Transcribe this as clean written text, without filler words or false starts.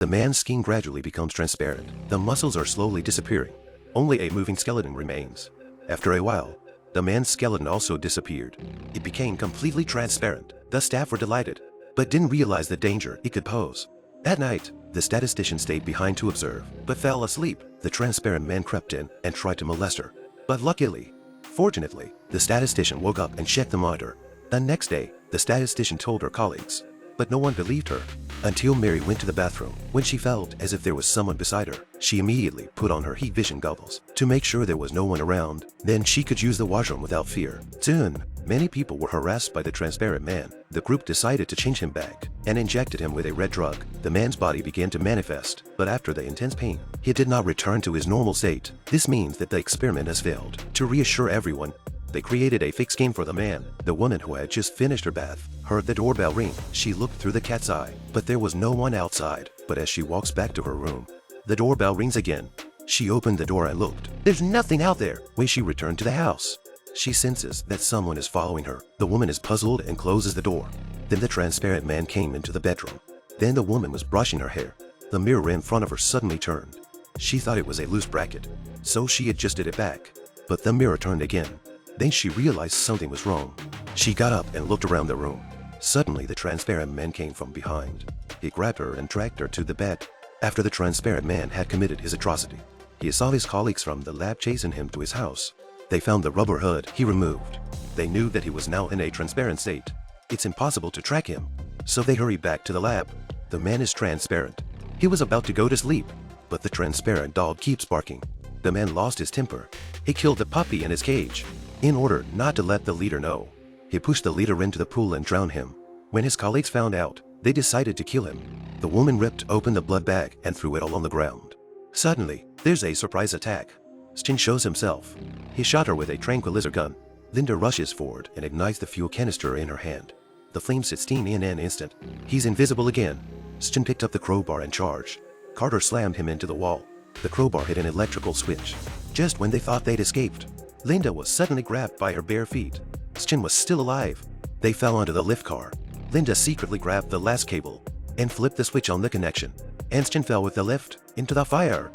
The man's skin gradually becomes transparent. The muscles are slowly disappearing. Only a moving skeleton remains. After a while, the man's skeleton also disappeared. It became completely transparent. The staff were delighted, but didn't realize the danger it could pose. At night, the statistician stayed behind to observe, but fell asleep. The transparent man crept in and tried to molest her. But fortunately, the statistician woke up and checked the monitor. The next day, the statistician told her colleagues, but no one believed her. Until Mary went to the bathroom. When she felt as if there was someone beside her, she immediately put on her heat vision goggles to make sure there was no one around. Then she could use the washroom without fear. Soon, many people were harassed by the transparent man. The group decided to change him back and injected him with a red drug. The man's body began to manifest, but after the intense pain, he did not return to his normal state. This means that the experiment has failed. To reassure everyone, they created a fake scheme for the man. The woman who had just finished her bath heard the doorbell ring. She looked through the cat's eye, but there was no one outside. But as she walks back to her room, the doorbell rings again. She opened the door and looked. There's nothing out there. When she returned to the house, she senses that someone is following her. The woman is puzzled and closes the door. Then the transparent man came into the bedroom. Then the woman was brushing her hair. The mirror in front of her suddenly turned. She thought it was a loose bracket, so she adjusted it back. But the mirror turned again. Then she realized something was wrong. She got up and looked around the room. Suddenly, the transparent man came from behind. He grabbed her and dragged her to the bed. After the transparent man had committed his atrocity, he saw his colleagues from the lab chasing him to his house. They found the rubber hood he removed. They knew that he was now in a transparent state. It's impossible to track him, so they hurried back to the lab. The man is transparent. He was about to go to sleep, but the transparent dog keeps barking. The man lost his temper. He killed the puppy in his cage. In order not to let the leader know, he pushed the leader into the pool and drowned him. When his colleagues found out, they decided to kill him. The woman ripped open the blood bag and threw it all on the ground. Suddenly, there's a surprise attack. Sten shows himself. He shot her with a tranquilizer gun. Linda rushes forward and ignites the fuel canister in her hand. The flames hit Sten in an instant. He's invisible again. Sten picked up the crowbar and charged. Carter slammed him into the wall. The crowbar hit an electrical switch. Just when they thought they'd escaped, Linda was suddenly grabbed by her bare feet. Sten was still alive. They fell onto the lift car. Linda secretly grabbed the last cable and flipped the switch on the connection. And Sten fell with the lift into the fire.